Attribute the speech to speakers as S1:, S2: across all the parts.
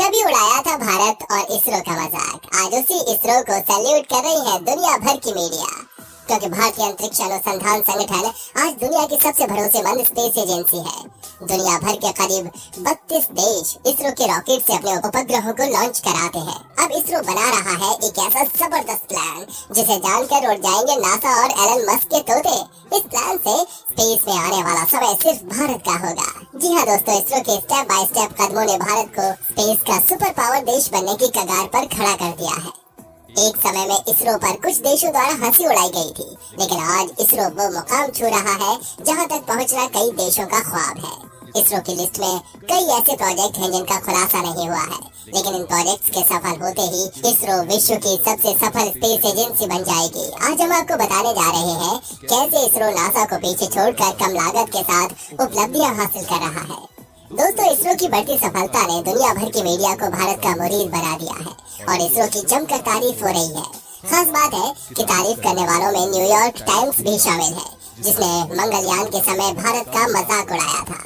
S1: कभी उड़ाया था भारत और इसरो का मजाक। आज उसी इसरो को सैल्यूट कर रही है दुनिया भर की मीडिया, क्योंकि भारतीय अंतरिक्ष अनुसंधान संगठन आज दुनिया की सबसे भरोसेमंद स्पेस एजेंसी है। दुनिया भर के करीब 32 देश इसरो के रॉकेट से अपने उपग्रहों को लॉन्च कराते हैं। अब इसरो बना रहा है एक ऐसा जबरदस्त प्लान जिसे जानकर उड़ जाएंगे नासा और एलन मस्क के तोते। इस प्लान से स्पेस में आने वाला समय सिर्फ भारत का होगा। जी हाँ दोस्तों, इसरो के स्टेप बाय स्टेप कदमों ने भारत को स्पेस का सुपर पावर देश बनने की कगार पर खड़ा कर दिया है। एक समय में इसरो पर कुछ देशों द्वारा हंसी उड़ाई गई थी, लेकिन आज इसरो वो मुकाम छू रहा है जहां तक पहुंचना कई देशों का ख्वाब है। इसरो की लिस्ट में कई ऐसे प्रोजेक्ट हैं जिनका खुलासा नहीं हुआ है, लेकिन इन प्रोजेक्ट्स के सफल होते ही इसरो विश्व की सबसे सफल स्पेस एजेंसी बन जाएगी। आज हम आपको बताने जा रहे हैं कैसे इसरो नासा को पीछे छोड़कर कम लागत के साथ उपलब्धियां हासिल कर रहा है। दोस्तों, इसरो की बढ़ती सफलता ने दुनिया भर की मीडिया को भारत का मुरीद बना दिया है और इसरो की जमकर तारीफ हो रही है। खास बात है कि तारीफ करने वालों में न्यूयॉर्क टाइम्स भी शामिल है, जिसने मंगलयान के समय भारत का मजाक उड़ाया था।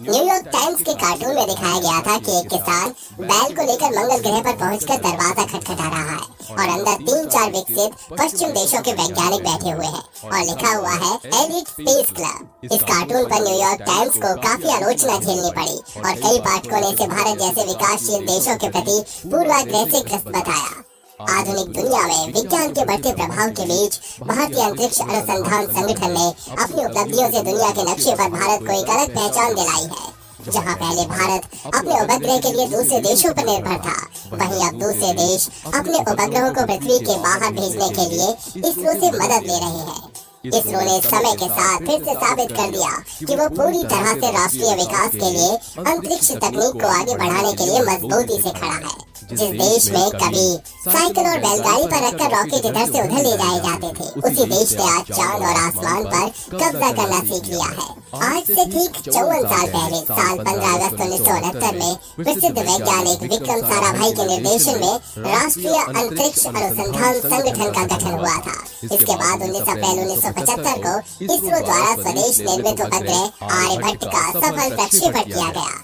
S1: न्यूयॉर्क टाइम्स के कार्टून में दिखाया गया था कि एक किसान बैल को लेकर मंगल ग्रह पर पहुंचकर दरवाजा खटखटा रहा है और अंदर 3-4 विकसित पश्चिम देशों के वैज्ञानिक बैठे हुए हैं और लिखा हुआ है एलिट स्पेस क्लब। इस कार्टून पर न्यूयॉर्क टाइम्स को काफी आलोचना झेलनी पड़ी और कई पाठकों ने इसे भारत जैसे विकासशील देशों के प्रति पूर्वाग्रह से ग्रस्त बताया। आधुनिक दुनिया में विज्ञान के बढ़ते प्रभाव के बीच भारतीय अंतरिक्ष अनुसंधान संगठन ने अपनी उपलब्धियों से दुनिया के नक्शे पर भारत को एक अलग पहचान दिलाई है। जहां पहले भारत अपने उपग्रह के लिए दूसरे देशों पर निर्भर था, वहीं अब दूसरे देश अपने उपग्रहों को पृथ्वी के बाहर भेजने के लिए इसरो से मदद ले रहे हैं। इसरो ने समय के साथ फिर से साबित कर दिया कि वो पूरी तरह से राष्ट्रीय विकास के लिए अंतरिक्ष तकनीक को आगे बढ़ाने के लिए मजबूती से खड़ा है। जिस देश में कभी साइकिल और बैलगाड़ी पर रखकर रॉकेट इधर से उधर ले जाए जाते थे, उसी देश ने आज चांद और आसमान पर कब्जा करना सीख लिया है। आज से ठीक 54 साल पहले साल 15 अगस्त 1969 में प्रसिद्ध वैज्ञानिक विक्रम साराभाई के निर्देशन में राष्ट्रीय अंतरिक्ष अनुसंधान संगठन का गठन हुआ था। इसके बाद 19 अप्रैल 1975 को इसरो द्वारा स्वदेश निर्मित उपग्रह आर्यभट्ट का सफल प्रक्षेपण किया गया।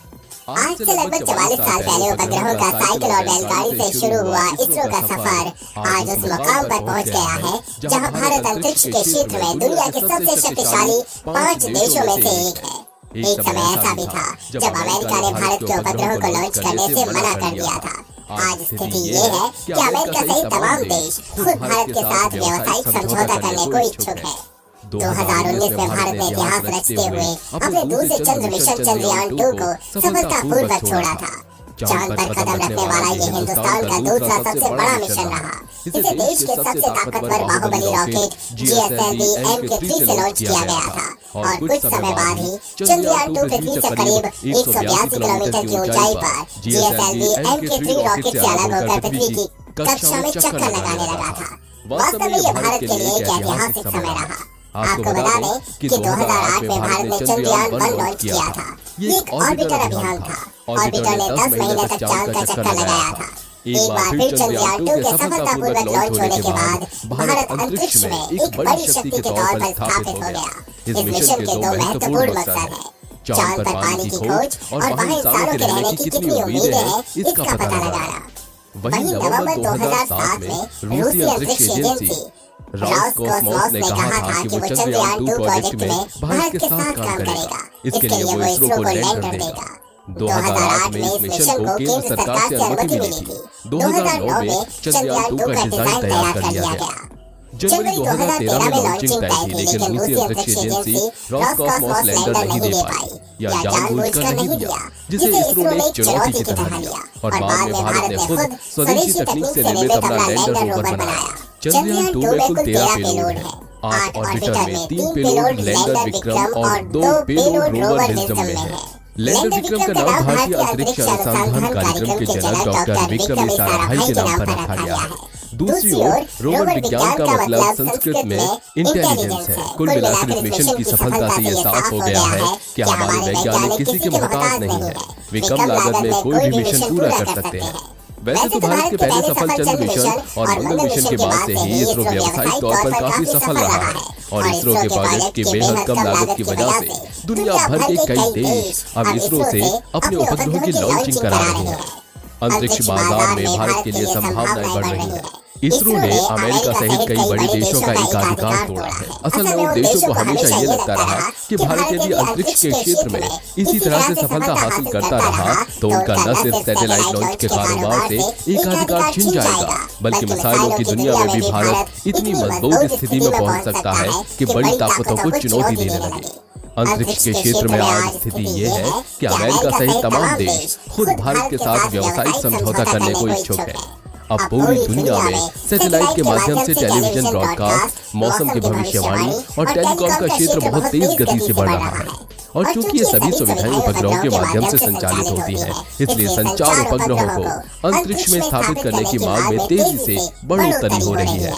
S1: आज से लगभग 44 साल पहले उपग्रहों का साइकिल और बैलगाड़ी से शुरू हुआ इसरो का सफर आज उस मुकाम पर पहुंच गया है जहां भारत अंतरिक्ष के क्षेत्र में दुनिया के सबसे शक्तिशाली 5 देशों में से एक है। एक समय ऐसा भी था जब अमेरिका ने भारत के उपग्रहों को लॉन्च करने से मना कर दिया था। आज स्थिति ये है कि अमेरिका सहित तमाम देश खुद भारत के साथ व्यावसायिक समझौता करने को इच्छुक है। 2019 में भारत ने इतिहास रचते हुए अपने दूसरे चंद्र मिशन चंद्रयान 2 को सफलतापूर्वक छोड़ा था। चांद पर कदम रखने वाला ये हिंदुस्तान का दूसरा सबसे बड़ा मिशन रहा। इसे देश के सबसे ताकतवर बाहुबली रॉकेट GSLV MK3 से लॉन्च किया गया था और कुछ समय बाद ही चंद्रयान 2 पृथ्वी से करीब 182 किलोमीटर की ऊंचाई पर GSLV MK3 रॉकेट से अलग होकर पृथ्वी की कक्षा में चक्कर लगाने लगा था। वास्तव में ये भारत के लिए एक ऐतिहासिक समय रहा। आपको बता दें कि 2008 में भारत ने चंद्रयान 1 लॉन्च किया था। ये एक ऑर्बिटर अभियान था। ऑर्बिटर ने 10 महीने तक चांद का चक्कर लगाया था। एक बार फिर चंद्रयान 2 के सफलतापूर्वक लॉन्च होने के बाद भारत अंतरिक्ष में एक बड़ी शक्ति के तौर पर स्थापित हो गया। इस मिशन के 2 महत्वपूर्ण मकसद हैं: चांद पर पानी की खोज और वहाँ इंसानों के रहने की कितनी उम्मीदें हैं इसका पता लगाना। वहीं नवंबर 2007 में रूसी अंतरिक्ष एजेंसी रॉसकॉस्मोस ने कहा था कि वो चंद्रयान 2 प्रोजेक्ट में भारत के साथ काम करेगा। इसके लिए वो इसरो को लैंडर देगा। 2008 में इस मिशन को केंद्र सरकार से अनुमति मिली थी। 2009 में चंद्रयान 2 का डिजाइन तैयार कर लिया गया। जनवरी 2013 में लॉन्चिंग तय थी, लेकिन रूसी अंतरिक्ष एजेंसी रॉसकॉस्मोस लैंडर नहीं दे पाई या जानबूझकर नहीं दिया, जिसे इसरो ने एक चुनौती की तरह लिया और बाद में भारत ने खुद स्वदेशी तकनीक से निर्मित अपना लैंडर रोवर बनाया। चंद्रयान 2 में कुल 13 पेलोड है। 8 ऑर्बिटर में 3 पेलोड लैंडर विक्रम और 2 पेलोड रोवर विजम में है। लैंडर विक्रम का नाम भारतीय अंतरिक्ष अनुसंधान कार्यक्रम के जनक डॉक्टर विक्रम साराभाई के नाम पर रखा गया है। दूसरी ओर रोवर विज्ञान का मतलब संस्कृत में इंटेलिजेंस है। कुल मिलाकर इस मिशन की सफलता से ये साफ हो गया है कि हमारे वैज्ञानिक किसी के मोहताज नहीं है। वे कम लागत में कोई भी मिशन पूरा कर सकते हैं। वैसे तो भारत के पहले सफल चंद्र मिशन और मंगल मिशन के बाद से ही इसरो व्यावसायिक तौर पर काफी सफल रहा है और इसरो के प्रोजेक्ट की बेहद कम लागत की वजह से दुनिया भर के कई देश अब इसरो से अपने उपग्रहों की लॉन्चिंग करा रहे हैं।
S2: अंतरिक्ष बाजार में भारत के लिए संभावनाएं बढ़ रही हैं। इसरो ने अमेरिका सहित कई बड़े देशों का एकाधिकार तोड़ा है। असल में उन देशों को हमेशा ये लगता रहा कि भारत यदि अंतरिक्ष के क्षेत्र में इसी तरह से सफलता हासिल करता रहा तो उनका न सिर्फ सैटेलाइट लॉन्च के कारोबार से एकाधिकार छिन जाएगा, बल्कि मिसाइलों की दुनिया में भी भारत इतनी मजबूत स्थिति में पहुंच सकता है कि बड़ी ताकतों को चुनौती देने लगे। अंतरिक्ष के क्षेत्र में आज स्थिति ये है कि अमेरिका सहित तमाम देश खुद भारत के साथ व्यावसायिक समझौता करने को इच्छुक है। अब पूरी दुनिया में सैटेलाइट के माध्यम से टेलीविजन ब्रॉडकास्ट, मौसम की भविष्यवाणी और टेलीकॉम का क्षेत्र बहुत तेज गति से बढ़ रहा है। और चूंकि ये सभी सुविधाएं उपग्रहों के माध्यम से संचालित होती हैं, इसलिए संचार उपग्रहों को अंतरिक्ष में स्थापित करने की मांग में तेजी से बढ़ोतरी हो रही है।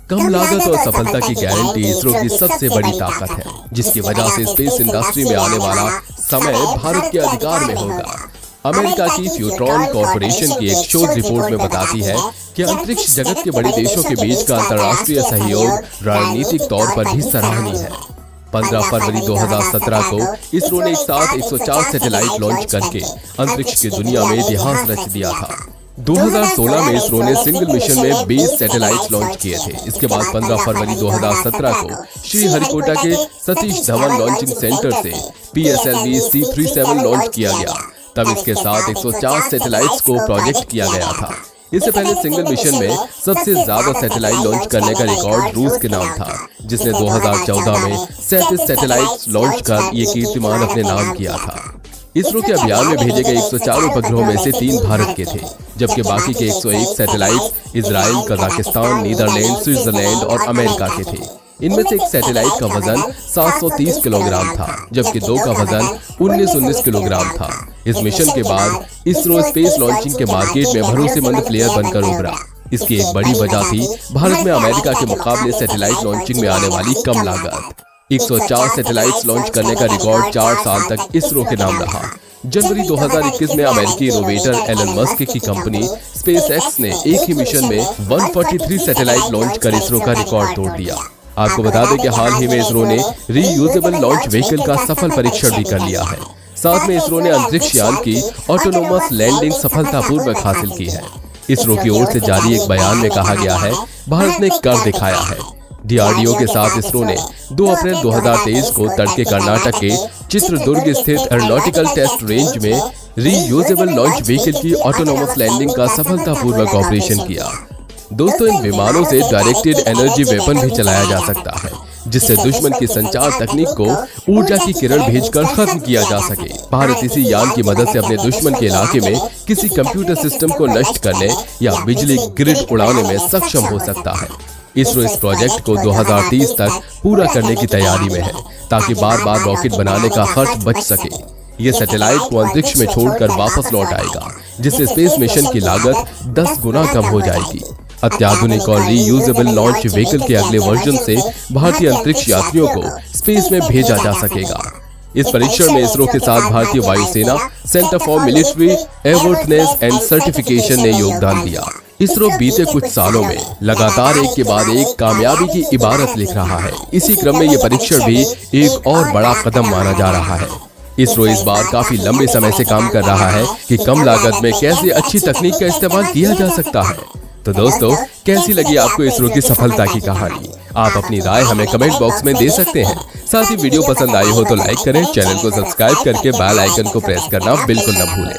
S2: कम लागत और सफलता की गारंटी इसरो की सबसे बड़ी ताकत है, जिसकी वजह से स्पेस इंडस्ट्री में आने वाला समय भारत के अधिकार में होगा। अमेरिका की फ्यूट्रॉन कॉर्पोरेशन की एक शोध रिपोर्ट में बताती है कि अंतरिक्ष जगत के बड़े देशों के बीच का अंतर्राष्ट्रीय सहयोग रणनीतिक तौर पर भी सराहनीय है। 15 फरवरी 2017 को इसरो ने एक साथ 104 सैटेलाइट लॉन्च करके अंतरिक्ष की दुनिया में इतिहास रच दिया था। 2016 में इसरो ने सिंगल मिशन में 20 सैटेलाइट लॉन्च किए थे। इसके बाद 15 फरवरी 2017 को श्रीहरिकोटा के सतीश धवन लॉन्चिंग सेंटर से PSLV C-37 लॉन्च किया गया। तब इसके साथ 104 सैटेलाइट्स को प्रोजेक्ट किया गया था। इससे पहले सिंगल मिशन में सबसे ज्यादा सैटेलाइट लॉन्च करने का रिकॉर्ड रूस के नाम था, जिसने 2014 में 37 सैटेलाइट लॉन्च कर ये कीर्तिमान अपने नाम किया था। इसरो के अभियान में भेजे गए 104 उपग्रहों में से 3 भारत के थे, जबकि बाकी के 101 satellite Israel, Kazakhstan, Netherlands, Switzerland और अमेरिका के थे। इनमें से एक सैटेलाइट का वजन 730 किलोग्राम था, जबकि 2 का वजन 1919 किलोग्राम था। इस मिशन के बाद इसरो स्पेस लॉन्चिंग के मार्केट में भरोसेमंद प्लेयर बनकर उभरा। इसकी एक बड़ी वजह थी भारत में अमेरिका के मुकाबले सैटेलाइट लॉन्चिंग में आने वाली कम लागत। 104 सैटेलाइट लॉन्च करने का रिकॉर्ड 4 साल तक इसरो के नाम रहा। जनवरी 2021 में अमेरिकी इनोवेटर एलन मस्क की कंपनी स्पेसएक्स ने एक ही मिशन में 143 सैटेलाइट लॉन्च कर इसरो का रिकॉर्ड तोड़ दिया। आपको बता दें कि हाल ही में इसरो ने रीयूजेबल लॉन्च व्हीकल का सफल परीक्षण भी कर लिया है। साथ में इसरो ने अंतरिक्ष यान की ऑटोनोमस लैंडिंग सफलतापूर्वक हासिल की है। इसरो की ओर से जारी एक बयान में कहा गया है, भारत ने कर दिखाया है। DRDO के साथ इसरो ने 2 अप्रैल 2023 को तड़के कर्नाटक के चित्रदुर्ग स्थित एरोनॉटिकल टेस्ट रेंज में रीयूजेबल लॉन्च व्हीकल की ऑटोनोमस लैंडिंग का सफलतापूर्वक ऑपरेशन किया। दोस्तों, इन विमानों से डायरेक्टेड एनर्जी वेपन भी चलाया जा सकता है, जिससे दुश्मन की संचार तकनीक को ऊर्जा की किरण भेजकर खत्म किया जा सके। भारत इसी यान की मदद से अपने दुश्मन के इलाके में किसी कंप्यूटर सिस्टम को नष्ट करने या बिजली ग्रिड उड़ाने में सक्षम हो सकता है। इसरो इस प्रोजेक्ट को 2030 तक पूरा करने की तैयारी में है, ताकि बार बार रॉकेट बनाने का खर्च बच सके। ये सैटेलाइट को अंतरिक्ष में छोड़कर वापस लौट आएगा, जिससे स्पेस मिशन की लागत 10 गुना कम हो जाएगी। अत्याधुनिक और रीयूजेबल लॉन्च व्हीकल के अगले वर्जन से भारतीय अंतरिक्ष यात्रियों को स्पेस में भेजा जा सकेगा। इस परीक्षण में इसरो के साथ भारतीय वायुसेना, centre for military airworthiness and certification ने योगदान दिया। इसरो बीते कुछ सालों में लगातार एक के बाद एक कामयाबी की इबारत लिख रहा है। इसी क्रम में ये परीक्षण भी एक और बड़ा कदम माना जा रहा है। इसरो इस बार काफी लंबे समय से काम कर रहा है कि कम लागत में कैसे अच्छी तकनीक का इस्तेमाल किया जा सकता है। तो दोस्तों, कैसी लगी आपको इसरो की सफलता की कहानी? आप अपनी राय हमें कमेंट बॉक्स में दे सकते हैं। साथ ही वीडियो पसंद आई हो तो लाइक करें, चैनल को सब्सक्राइब करके बेल आइकन को प्रेस करना बिल्कुल न भूलें।